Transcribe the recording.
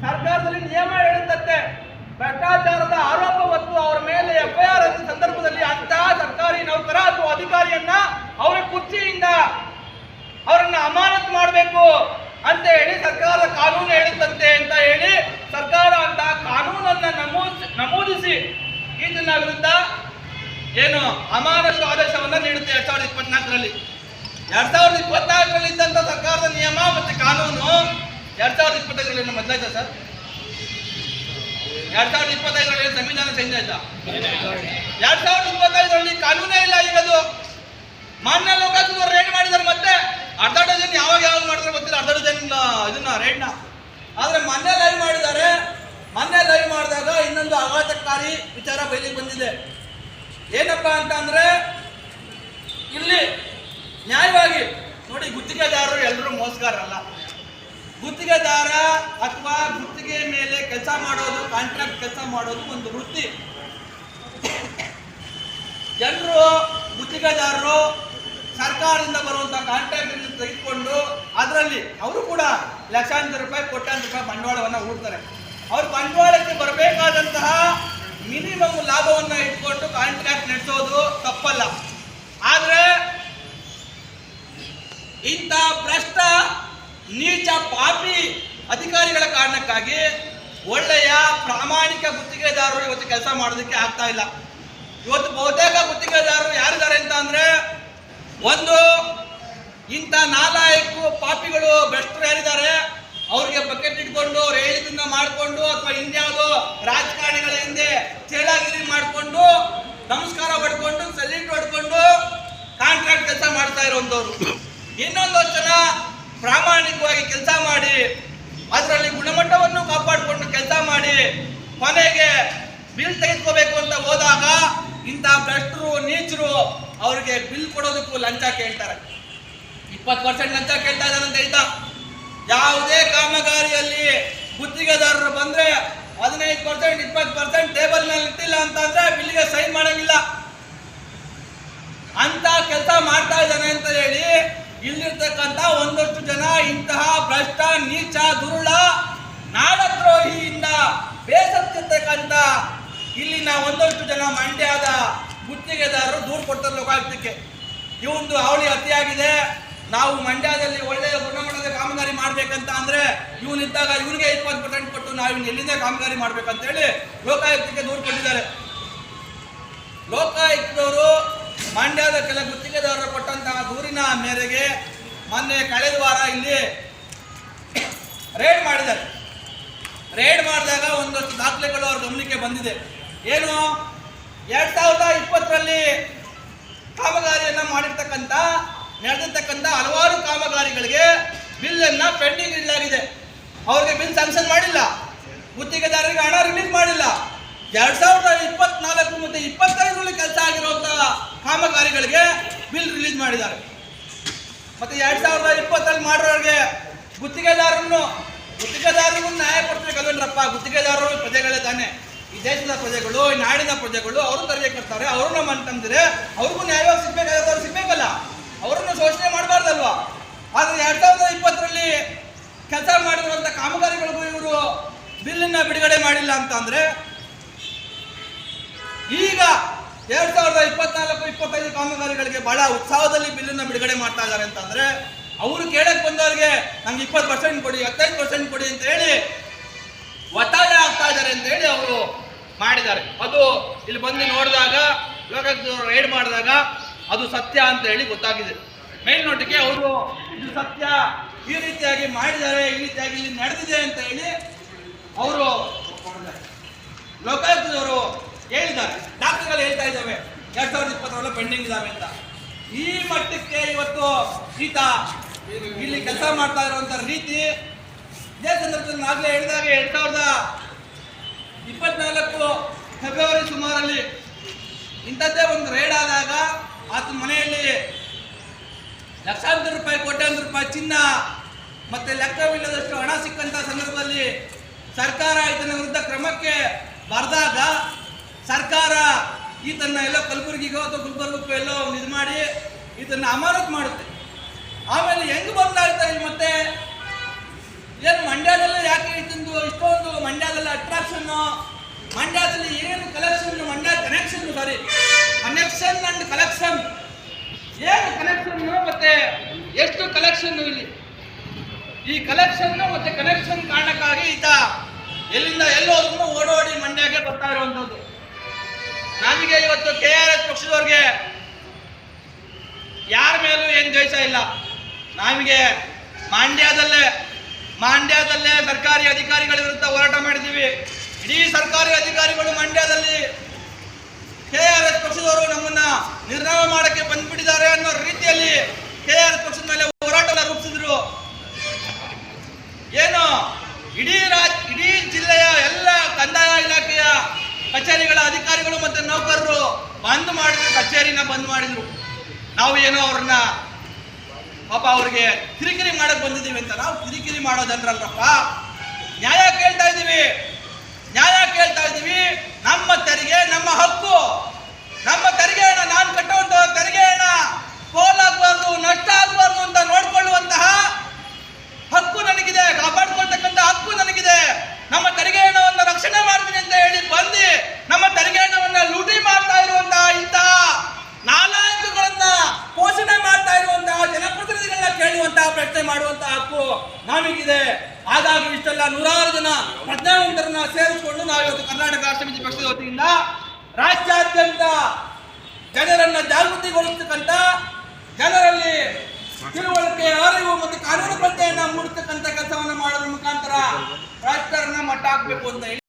ಸರ್ಕಾರದಲ್ಲಿ ನಿಯಮ ಹೇಳುತ್ತಂತೆ ಭ್ರಷ್ಟಾಚಾರದ ಆರೋಪ ಹೊತ್ತು ಅವರ ಮೇಲೆ ಎಫ್ಐಆರ್ ಸಂದರ್ಭದಲ್ಲಿ ಅಂತಹ ಸರ್ಕಾರಿ ನೌಕರ ಅಥವಾ ಅಧಿಕಾರಿಯನ್ನ ಅವರ ಕುರ್ಚಿಯಿಂದ ಅವರನ್ನ ಅಮಾನತು ಮಾಡಬೇಕು ಅಂತ ಹೇಳಿ ಸರ್ಕಾರದ ಕಾನೂನು ಹೇಳುತ್ತಂತೆ ಅಂತ ಹೇಳಿ ಸರ್ಕಾರ ಅಂತಹ ಕಾನೂನನ್ನ ನಮೂದಿಸಿ ಈತನ ವಿರುದ್ಧ ಏನು ಅಮಾನತು ಆದೇಶವನ್ನ ನೀಡುತ್ತೆ 2024ರಲ್ಲಿ. 2024ರಲ್ಲಿ ಇದ್ದಂತ ಸರ್ಕಾರದ ನಿಯಮ ಮತ್ತೆ ಕಾನೂನು 2025ರಲ್ಲಿ ಬದಲಾಯ್ತಾ ಸರ್? 2025ರಲ್ಲಿ ಸಂವಿಧಾನ ಚೇಂಜ್ ಆಯ್ತಾ? 2025ರಲ್ಲಿ ಕಾನೂನೇ ಇಲ್ಲ. ಈಗ ಅದು ಮಾನ್ಯ ಲೋಕಾಯುಕ್ತರು ರೇಡ್ ಮಾಡಿದ್ದಾರೆ. ಮತ್ತೆ ಅರ್ಧ ಡಜನ್ ಯಾವಾಗ ಮಾಡಿದ್ರೆ ಗೊತ್ತಿಲ್ಲ, ಅರ್ಧ ಡಜನ್ ಇದನ್ನ ರೇಡ್ನ. ಆದ್ರೆ ಮೊನ್ನೆ ಲೈವ್ ಮಾಡಿದ್ದಾರೆ. ಮೊನ್ನೆ ಲೈವ್ ಮಾಡಿದಾಗ ಇನ್ನೊಂದು ಆಘಾತಕಾರಿ ವಿಚಾರ ಬಯಲಿಗೆ ಬಂದಿದೆ. ಏನಪ್ಪಾ ಅಂತ ಅಂದ್ರೆ ಇಲ್ಲಿ ನ್ಯಾಯವಾಗಿ ನೋಡಿ, ಗುತ್ತಿಗೆದಾರರು ಎಲ್ಲರೂ ಮೋಸಗಾರರಲ್ಲ. ಗುತ್ತಿಗೆದಾರ ಅಥವಾ ಗುತ್ತಿಗೆ ಮೇಲೆ ಕೆಲಸ ಮಾಡೋದು, ಕಾಂಟ್ರಾಕ್ಟ್ ಕೆಲಸ ಮಾಡೋದು ಒಂದು ವೃತ್ತಿ. ಜನರು ಗುತ್ತಿಗೆದಾರರು ಸರ್ಕಾರದಿಂದ ಬರುವಂತ ಕಾಂಟ್ರಾಕ್ಟ್ ತೆಗೆದುಕೊಂಡು ಅದರಲ್ಲಿ ಅವರು ಕೂಡ ಲಕ್ಷಾಂತರ ರೂಪಾಯಿ ಕೋಟ್ಯಾಂತರ ರೂಪಾಯಿ ಬಂಡವಾಳವನ್ನು ಹೂಡ್ತಾರೆ. ಅವ್ರ ಬಂಡವಾಳಕ್ಕೆ ಬರಬೇಕಾದಂತಹ ಮಿನಿಮಮ್ ಲಾಭವನ್ನ ಇಟ್ಕೊಂಡು ಕಾಂಟ್ರಾಕ್ಟ್ ನಡೆಸೋದು ತಪ್ಪಲ್ಲ. ಆದ್ರೆ ಇಂಥ ಭ್ರಷ್ಟ ನೀಚ ಪಾಪಿ ಅಧಿಕಾರಿಗಳ ಕಾರಣಕ್ಕಾಗಿ ಒಳ್ಳೆಯ ಪ್ರಾಮಾಣಿಕ ಗುತ್ತಿಗೆದಾರರು ಇವತ್ತು ಕೆಲಸ ಮಾಡೋದಕ್ಕೆ ಆಗ್ತಾ ಇಲ್ಲ. ಇವತ್ತು ಬಹುತೇಕ ಗುತ್ತಿಗೆದಾರರು ಯಾರಿದ್ದಾರೆ ಅಂತ ಅಂದ್ರೆ, ಒಂದು ಇಂಥ ನಾಲಾಯಕು ಪಾಪಿಗಳು ಭ್ರಷ್ಟರು ಯಾರಿದ್ದಾರೆ ಅವ್ರಿಗೆ ಬಕೆಟ್ ಇಟ್ಕೊಂಡು ಅವ್ರು ಹೇಳಿದ್ದನ್ನ ಮಾಡಿಕೊಂಡು ಅಥವಾ ಇನ್ಯಾವುದೋ ರಾಜಕಾರಣಿಗಳ ಹಿಂದೆ ಚೇಳಾಗಿರಿ ಮಾಡಿಕೊಂಡು ನಮಸ್ಕಾರ ಹೊಡ್ಕೊಂಡು ಸೆಲ್ಯೂಟ್ ಹೊಡ್ಕೊಂಡು ಕಾಂಟ್ರಾಕ್ಟ್ ಕೆಲಸ ಮಾಡ್ತಾ ಇರೋಂಥವ್ರು. ಇನ್ನೊಂದು ಜನ ಪ್ರಾಮಾಣಿಕವಾಗಿ ಕೆಲಸ ಮಾಡಿ ಅದರಲ್ಲಿ ಗುಣಮಟ್ಟವನ್ನು ಕಾಪಾಡಿಕೊಂಡು ಕೆಲಸ ಮಾಡಿ ಕೊನೆಗೆ ಬಿಲ್ ತೆಗೆದುಕೋಬೇಕು ಅಂತ ಹೋದಾಗ ಇಂಥ ಭ್ರಷ್ಟರು ನೀಚರು ಅವರಿಗೆ ಬಿಲ್ ಕೊಡೋದಕ್ಕೂ ಲಂಚ ಕೇಳ್ತಾರೆ. 20% ಲಂಚ ಕೇಳ್ತಾ ಇದ್ದಾರೆ ಅಂತ ಹೇಳ್ತಾ, ಯಾವುದೇ ಕಾಮಗಾರಿಯಲ್ಲಿ ಗುತ್ತಿಗೆದಾರರು ಬಂದ್ರೆ 15% 20% ಟೇಬಲ್ ನಲ್ಲಿ ಇಟ್ಟಿಲ್ಲ ಅಂತ ಅಂದ್ರೆ ಬಿಲ್ಗೆ ಸೈನ್ ಮಾಡಂಗಿಲ್ಲ. ಅಂತ ಕೆಲಸ ಮಾಡ್ತಾ ಇದ್ದಾನೆ ಅಂತ ಹೇಳಿ ಇಲ್ಲಿರ್ತಕ್ಕಂಥ ಒಂದಷ್ಟು ಜನ ಇಂತಹ ಭ್ರಷ್ಟ ನೀಚ ದುರುಳ ನಾಡದ್ರೋಹಿಯಿಂದ ಬೇಸತ್ತಿರ್ತಕ್ಕಂಥ ಇಲ್ಲಿನ ಒಂದಷ್ಟು ಜನ ಮಂಡ್ಯದ ಗುತ್ತಿಗೆದಾರರು ದೂರು ಕೊಡ್ತಾರೆ ಲೋಕಾಯುಕ್ತಕ್ಕೆ. ಇವಂದು ಅವಳಿ ಅತಿಯಾಗಿದೆ, ನಾವು ಮಂಡ್ಯದಲ್ಲಿ ಒಳ್ಳೆಯ ಗುಣಮಟ್ಟದ ಕಾಮಗಾರಿ ಮಾಡ್ಬೇಕಂತ ಅಂದ್ರೆ ಇವನಿದ್ದಾಗ ಇವನಿಗೆ 20% ಕೊಟ್ಟು ನಾವು ಇವ್ನು ಎಲ್ಲಿಂದ ಕಾಮಗಾರಿ ಮಾಡ್ಬೇಕಂತ ಹೇಳಿ ಲೋಕಾಯುಕ್ತಕ್ಕೆ ದೂರು ಕೊಟ್ಟಿದ್ದಾರೆ. ಲೋಕಾಯುಕ್ತರು ಮಂಡ್ಯದ ಕೆಲ ಗುತ್ತಿಗೆದಾರರು ಕೊಟ್ಟಂತಹ ದೂರಿನ ಮೇರೆಗೆ ಮೊನ್ನೆ ಕಳೆದ ವಾರ ಇಲ್ಲಿ ರೇಡ್ ಮಾಡಿದ್ದಾರೆ. ರೇಡ್ ಮಾಡಿದಾಗ ಒಂದಷ್ಟು ದಾಖಲೆಗಳು ಅವ್ರ ಗಮನಕ್ಕೆ ಬಂದಿದೆ. ಏನು, 2020ರಲ್ಲಿ ಕಾಮಗಾರಿಯನ್ನ ಮಾಡಿರ್ತಕ್ಕಂಥ ನಡೆದಿರ್ತಕ್ಕಂಥ ಹಲವಾರು ಕಾಮಗಾರಿಗಳಿಗೆ ಬಿಲ್ ಅನ್ನ ಪೆಂಡಿಂಗ್ ಇಡಲಾಗಿದೆ. ಅವ್ರಿಗೆ ಬಿಲ್ ಸ್ಯಾಂಕ್ಷನ್ ಮಾಡಿಲ್ಲ, ಗುತ್ತಿಗೆದಾರರಿಗೆ ಹಣ ರಿಲೀಸ್ ಮಾಡಿಲ್ಲ. 2024 ಮತ್ತು 25ರಲ್ಲಿ ಕೆಲಸ ಆಗಿರುವಂತಹ ಕಾಮಗಾರಿಗಳಿಗೆ ಬಿಲ್ ರಿಲೀಸ್ ಮಾಡಿದ್ದಾರೆ. ಮತ್ತೆ 2020ರಲ್ಲಿ ಮಾಡಿರೋರಿಗೆ ಗುತ್ತಿಗೆದಾರರಿಗೂ ನ್ಯಾಯ ಕೊಡ್ಬೇಕಲ್ವೇನ್ರಪ್ಪ? ಗುತ್ತಿಗೆದಾರರು ಪ್ರಜೆಗಳೇ ತಾನೆ, ಈ ದೇಶದ ಪ್ರಜೆಗಳು, ಈ ನಾಡಿನ ಪ್ರಜೆಗಳು, ಅವರು ಕಾರ್ಯಕರ್ತಾರೆ, ಅವರು ನಮ್ಮ ಅಂತಂದ್ರೆ ಅವ್ರಿಗೂ ನ್ಯಾಯವಾಗಿ ಸಿಗ್ಬೇಕಾದವ್ರು ಸಿಗ್ಬೇಕಲ್ಲ, ಅವರನ್ನು ಶೋಷಣೆ ಮಾಡಬಾರ್ದಲ್ವಾ? ಆದ್ರೆ 2020ರಲ್ಲಿ ಕೆಲಸ ಮಾಡಿರುವಂತ ಕಾಮಗಾರಿಗಳಿಗೂ ಇವರು ಬಿಲ್ಲನ್ನ ಬಿಡುಗಡೆ ಮಾಡಿಲ್ಲ ಅಂತ ಅಂದ್ರೆ, ಈಗ 2024-25 ಕಾಮಗಾರಿಗಳಿಗೆ ಬಹಳ ಉತ್ಸಾಹದಲ್ಲಿ ಬಿಲ್ಲನ್ನ ಬಿಡುಗಡೆ ಮಾಡ್ತಾ ಇದ್ದಾರೆ ಅಂತಂದ್ರೆ, ಅವರು ಕೇಳಕ್ ಬಂದವ್ರಿಗೆ ನಂಗೆ 20% ಕೊಡಿ, 15% ಕೊಡಿ ಅಂತ ಹೇಳಿ ಒತ್ತಾಯ ಆಗ್ತಾ ಇದ್ದಾರೆ ಅಂತ ಹೇಳಿ ಅವರು ಮಾಡಿದ್ದಾರೆ. ಅದು ಇಲ್ಲಿ ಬಂದು ನೋಡಿದಾಗ, ಲೋಕಾಯುಕ್ತರು ರೈಡ್ ಮಾಡಿದಾಗ ಅದು ಸತ್ಯ ಅಂತ ಹೇಳಿ ಗೊತ್ತಾಗಿದೆ. ಮೇಲ್ನೋಟಕ್ಕೆ ಅವರು ಇದು ಸತ್ಯ, ಈ ರೀತಿಯಾಗಿ ಮಾಡಿದ್ದಾರೆ, ಈ ರೀತಿಯಾಗಿ ಇಲ್ಲಿ ನಡೆದಿದೆ ಅಂತ ಹೇಳಿ ಅವರು ಲೋಕಾಯುಕ್ತದವರು ಹೇಳಿದ್ದಾರೆ. ದಾಖಲೆಗಳು ಹೇಳ್ತಾ ಇದ್ದಾವೆ 2020 ಪೆಂಡಿಂಗ್ ಇದಾವೆ ಅಂತ. ಈ ಮಟ್ಟಕ್ಕೆ ಇವತ್ತು ಈತ ಇಲ್ಲಿ ಕೆಲಸ ಮಾಡ್ತಾ ಇರುವಂತ ರೀತಿ, ಇದೇ ಸಂದರ್ಭದಲ್ಲಿ ಆಗಲೇ ಹೇಳಿದಾಗ 2024 ಫೆಬ್ರವರಿ ಸುಮಾರಲ್ಲಿ ಇಂಥದ್ದೇ ಒಂದು ರೇಡ್ ಆದಾಗ ಆತನ ಮನೆಯಲ್ಲಿ ಲಕ್ಷಾಂತರ ರೂಪಾಯಿ ಕೋಟ್ಯಾಂತರ ರೂಪಾಯಿ ಚಿನ್ನ ಮತ್ತೆ ಲೆಕ್ಕವಿಲ್ಲದಷ್ಟು ಹಣ ಸಿಕ್ಕಂತ ಸಂದರ್ಭದಲ್ಲಿ ಸರ್ಕಾರ ಇದನ್ನ ವಿರುದ್ಧ ಕ್ರಮಕ್ಕೆ ಬರೆದಾಗ ಸರ್ಕಾರ ಈತನ್ನ ಎಲ್ಲೋ ಕಲಬುರಗಿಗೋ ಅಥವಾ ಗುಲ್ಬರ್ಗಕ್ಕೋ ಎಲ್ಲೋ ಇದು ಮಾಡಿ ಇದನ್ನ ಅಮಾನತು ಮಾಡುತ್ತೆ. ಆಮೇಲೆ ಹೆಂಗ್ ಬಂದಾಗ್ತಾ ಇಲ್ಲಿ ಮತ್ತೆ ಏನು ಮಂಡ್ಯದಲ್ಲೇ ಯಾಕೆ ಯಾಕೆ ಇಷ್ಟೊಂದು ಮಂಡ್ಯದಲ್ಲಿ ಅಟ್ರಾಕ್ಷನ್, ಮಂಡ್ಯದಲ್ಲಿ ಏನು collection, Mandya connection and collection, ಏನು ಕನೆಕ್ಷನ್ ಮತ್ತೆ ಎಷ್ಟು ಕಲೆಕ್ಷನ್ ಇಲ್ಲಿ. ಈ ಕಲೆಕ್ಷನ್ ಮತ್ತೆ ಕನೆಕ್ಷನ್ ಕಾರಣಕ್ಕಾಗಿ ಈತ ಎಲ್ಲಿಂದ ಎಲ್ಲೋದ್ರೂ ಓಡೋಡಿ ಮಂಡ್ಯಕ್ಕೆ ಬರ್ತಾ ಇರುವಂತದ್ದು. ನಮಗೆ ಇವತ್ತು KRS ಪಕ್ಷದವ್ರಿಗೆ ಯಾರ ಮೇಲೂ ಏನು ದ್ವೇಷ ಇಲ್ಲ. ನಮಗೆ ಮಂಡ್ಯದಲ್ಲೇ ಸರ್ಕಾರಿ ಅಧಿಕಾರಿಗಳ ವಿರುದ್ಧ ಹೋರಾಟ ಮಾಡಿದ್ದೀವಿ. ಇಡೀ ಸರ್ಕಾರಿ ಅಧಿಕಾರಿಗಳು ಮಂಡ್ಯದಲ್ಲಿ KRS ಪಕ್ಷದವರು ನಮ್ಮನ್ನ ನಿರ್ಣಯ ಮಾಡಕ್ಕೆ ಬಂದ್ಬಿಟ್ಟಿದ್ದಾರೆ ಅನ್ನೋ ರೀತಿಯಲ್ಲಿ KRS ಪಕ್ಷದ ಮೇಲೆ ಹೋರಾಟವನ್ನು ರೂಪಿಸಿದ್ರು. ಏನು ಇಡೀ ಜಿಲ್ಲೆಯ ಎಲ್ಲ ಕಂದಾಯ ಇಲಾಖೆಯ ಕಚೇರಿಗಳ ಅಧಿಕಾರಿಗಳು ಮತ್ತೆ ನೌಕರರು ಕಚೇರಿನ ಬಂದ್ ಮಾಡಿದ್ರು. ನಾವು ಏನೋ ಅವ್ರನ್ನ ಪಾಪ ಅವ್ರಿಗೆ ಕಿರಿಕಿರಿ ಮಾಡಕ್ ಬಂದಿದ್ದೀವಿ ಅಂತ. ನಾವು ಕಿರಿಕಿರಿ ಮಾಡೋದನ್ರಲ್ರಪ್ಪ, ನ್ಯಾಯ ಕೇಳ್ತಾ ಇದ್ದೀವಿ. ನಮ್ಮ ತೆರಿಗೆ ನಮ್ಮ ಹಕ್ಕು, ನಮ್ಮ ತೆರಿಗೆ ಹಣ, ನಾನು ಕಟ್ಟುವಂತ ತೆರಿಗೆ ಹಣ ಪೋಲಾಗಬಾರ್ದು, ನಷ್ಟ ಆಗಬಾರ್ದು ಅಂತ ನೋಡ್ಕೊಳ್ಳುವಂತಹ ಹಕ್ಕು ನನಗಿದೆ, ಕಾಪಾಡ್ಕೊಳ್ತಕ್ಕಂಥ ಹಕ್ಕು ನನಗಿದೆ. ನಮ್ಮ ತೆರಿಗೆ ಹಣವನ್ನು ರಕ್ಷಣೆ ಮಾಡ್ತೀನಿ ಅಂತ ಹೇಳಿ ಬಂದು ನಮ್ಮ ತೆರಿಗೆ ಹಣವನ್ನ ಲೂಟಿ ಮಾಡ್ತಾ ಇರುವಂತಹ ಇಂತಹ ನಾಲಾಯಕಗಳನ್ನ ಪೋಷಣೆ ಮಾಡ್ತಾ ಇರುವಂತಹ ಜನಪ್ರತಿನಿಧಿಗಳನ್ನ ಕೇಳುವಂತಹ ಪ್ರಶ್ನೆ ಮಾಡುವಂತಹ ಹಕ್ಕು ನಮಗಿದೆ. ಹಾಗಾಗಿ ಇಷ್ಟೆಲ್ಲ ನೂರಾರು ಜನ ಪ್ರಜ್ಞಾವಂತರನ್ನ ಸೇರಿಸಿಕೊಂಡು ನಾವು ಇವತ್ತು ಕರ್ನಾಟಕ ರಾಷ್ಟ್ರ ಸಮಿತಿ ಪಕ್ಷದ ವತಿಯಿಂದ ರಾಜ್ಯಾದ್ಯಂತ ಜನರನ್ನ ಜಾಗೃತಿಗೊಳಿಸತಕ್ಕಂಥ, ಜನರಲ್ಲಿ ತಿಳುವಳಿಕೆ, ಅರಿವು ಮತ್ತು ಕಾನೂನು ಬದ್ಧತೆಯನ್ನ ಮೂಡಿಸ್ತಕ್ಕಂಥ ಕೆಲಸವನ್ನು ಮಾಡೋದ್ರ ಮುಖಾಂತರ ರಾಜಕಾರಣ ಮಟ್ಟ ಹಾಕಬೇಕು ಅಂತ ಹೇಳಿ